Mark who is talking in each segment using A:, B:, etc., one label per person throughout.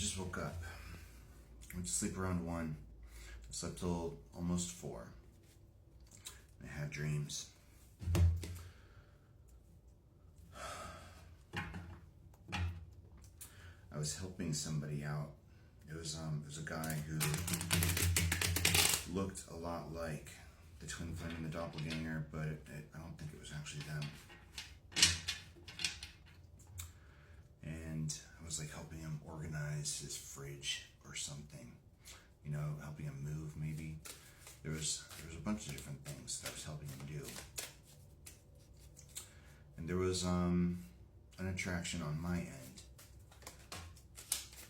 A: just woke up. I went to sleep around 1. I slept till almost 4. I had dreams. I was helping somebody out. It was a guy who looked a lot like the twin flame and the doppelganger, but I don't think it was actually them. And I was like helping him organize his fridge or something, you know, helping him move maybe. There was a bunch of different things that I was helping him do. And there was an attraction on my end,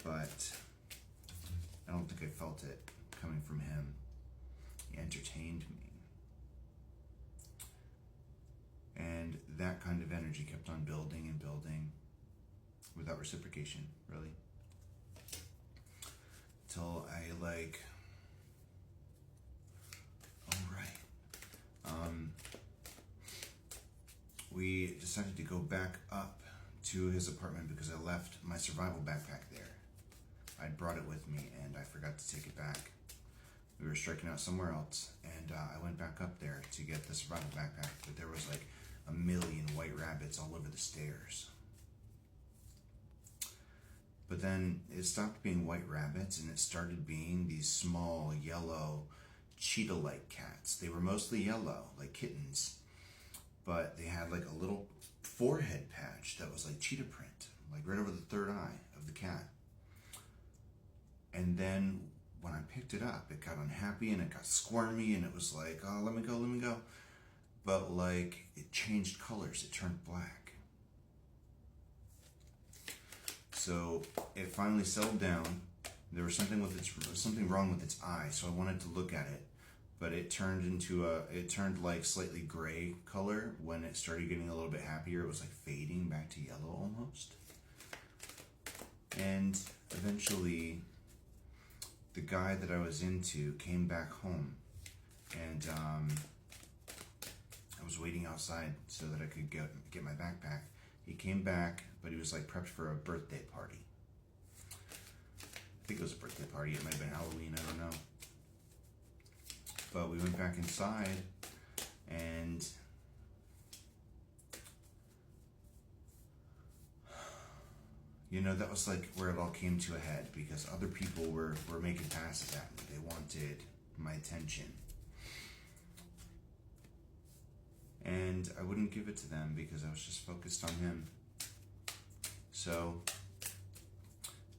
A: but I don't think I felt it coming from him. He entertained me. And that kind of energy kept on building and building without reciprocation, really. Till I we decided to go back up to his apartment because I left my survival backpack there. I'd brought it with me and I forgot to take it back. We were striking out somewhere else, and I went back up there to get the survival backpack, but there was like a million white rabbits all over the stairs. But then it stopped being white rabbits and it started being these small yellow cheetah-like cats. They were mostly yellow, like kittens, but they had like a little forehead patch that was like cheetah print, like right over the third eye of the cat. And then when I picked it up, it got unhappy and it got squirmy and it was like, oh, let me go. But like it changed colors, it turned black. So it finally settled down. There was something wrong with its eye, so I wanted to look at it. But it turned like slightly gray color when it started getting a little bit happier. It was like fading back to yellow almost. And eventually the guy that I was into came back home, and I was waiting outside so that I could get my backpack. He came back, but he was like prepped for a birthday party. I think it was a birthday party. It might have been Halloween, I don't know. But we went back inside, and you know, that was like where it all came to a head, because other people were making passes at me. They wanted my attention. And I wouldn't give it to them because I was just focused on him. So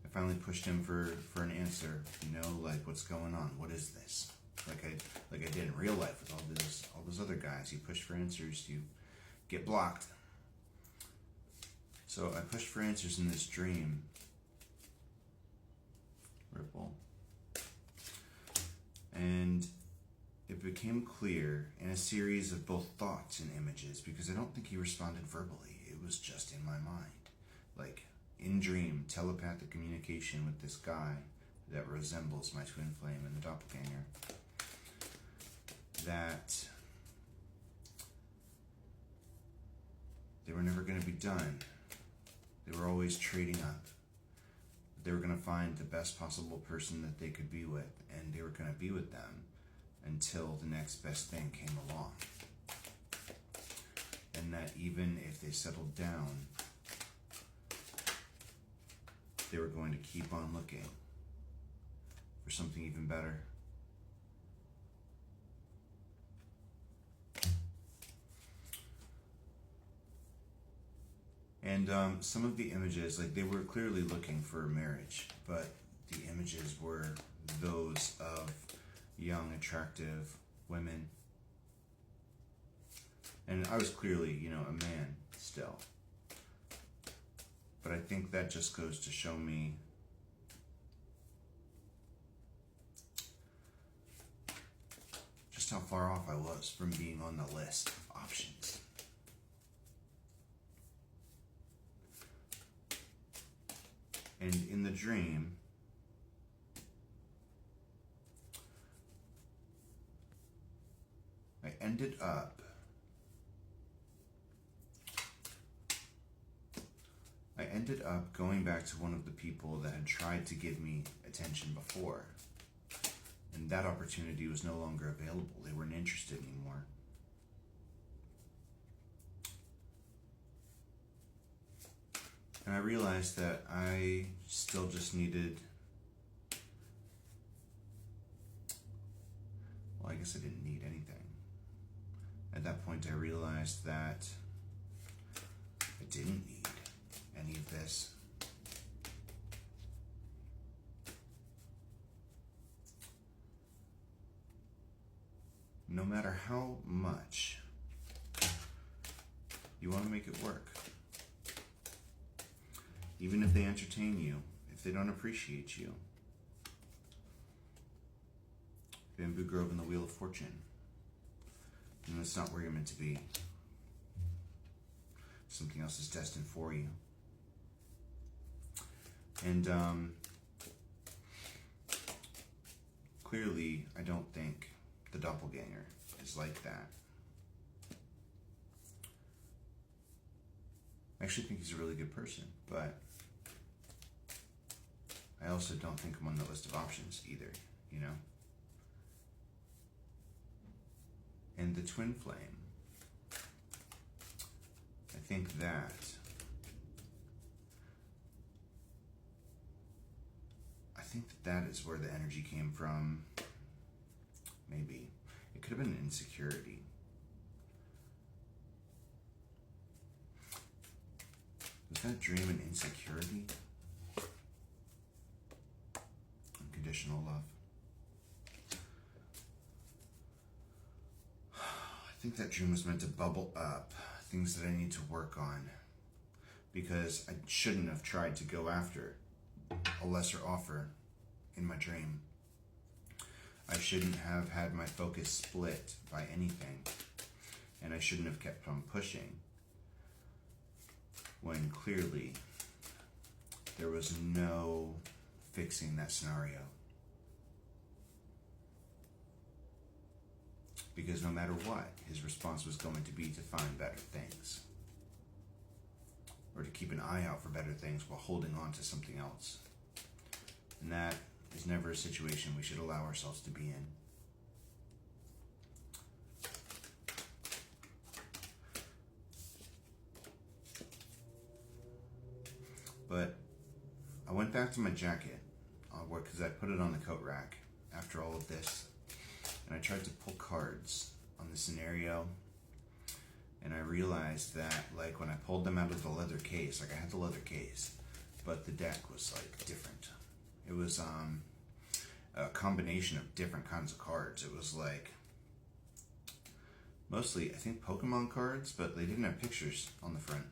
A: I finally pushed him for an answer, you know, like, what's going on? What is this? Like I did in real life with all those other guys. You push for answers, you get blocked. So I pushed for answers in this dream. Ripple. And it became clear in a series of both thoughts and images, because I don't think he responded verbally. It was just in my mind. Like, in dream, telepathic communication with this guy that resembles my twin flame and the doppelganger. That they were never going to be done. They were always trading up. They were going to find the best possible person that they could be with, and they were going to be with them until the next best thing came along. And that even if they settled down, they were going to keep on looking for something even better. And some of the images, like, they were clearly looking for marriage, but the images were those of young, attractive women. And I was clearly, you know, a man still. But I think that just goes to show me just how far off I was from being on the list of options. And in the dream, I ended up I ended up going back to one of the people that had tried to give me attention before. And that opportunity was no longer available. They weren't interested anymore. And I realized that I still just needed, well, I guess I didn't need anything. At that point, I realized that I didn't need any of this. No matter how much you want to make it work, even if they entertain you, if they don't appreciate you. Bamboo Grove and the Wheel of Fortune. And that's not where you're meant to be. Something else is destined for you. And clearly, I don't think the doppelganger is like that. I actually think he's a really good person, but I also don't think I'm on the list of options either, you know? And the twin flame, I think that that is where the energy came from. Maybe. It could have been insecurity. Was that dream an insecurity? Unconditional love. I think that dream was meant to bubble up things that I need to work on, because I shouldn't have tried to go after a lesser offer in my dream. I shouldn't have had my focus split by anything, and I shouldn't have kept on pushing when clearly there was no fixing that scenario. Because no matter what, his response was going to be to find better things, or to keep an eye out for better things while holding on to something else. And that is never a situation we should allow ourselves to be in. But I went back to my jacket, because I put it on the coat rack after all of this, and I tried to pull cards on the scenario, and I realized that, like, when I pulled them out of the leather case, like, I had the leather case, but the deck was, like, different. It was a combination of different kinds of cards. It was like mostly, I think, Pokemon cards, but they didn't have pictures on the front.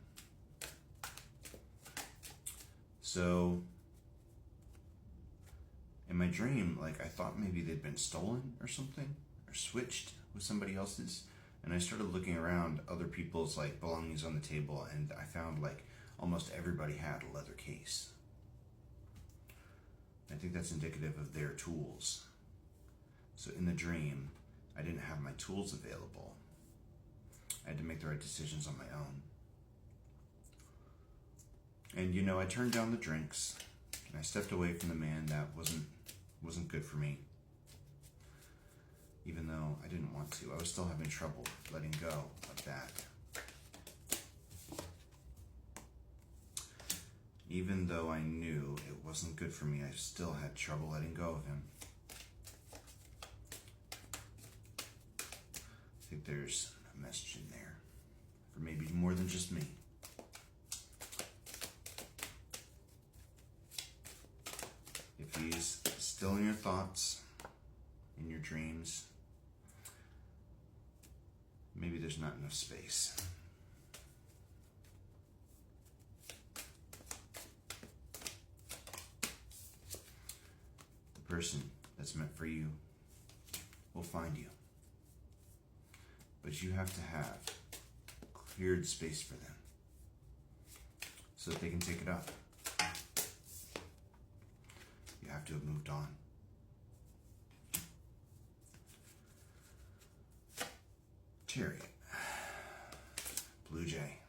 A: So in my dream, like, I thought maybe they'd been stolen or something, or switched with somebody else's. And I started looking around other people's, like, belongings on the table, and I found, like, almost everybody had a leather case. I think that's indicative of their tools. So in the dream, I didn't have my tools available. I had to make the right decisions on my own. And, you know, I turned down the drinks, and I stepped away from the man that wasn't good for me. Even though I didn't want to, I was still having trouble letting go of that. Even though I knew it wasn't good for me, I still had trouble letting go of him. I think there's a message in there for maybe more than just me. If he's still in your thoughts, in your dreams, maybe there's not enough space. The person that's meant for you will find you. But you have to have cleared space for them so that they can take it up. You have to have moved on. Chariot. Blue Jay.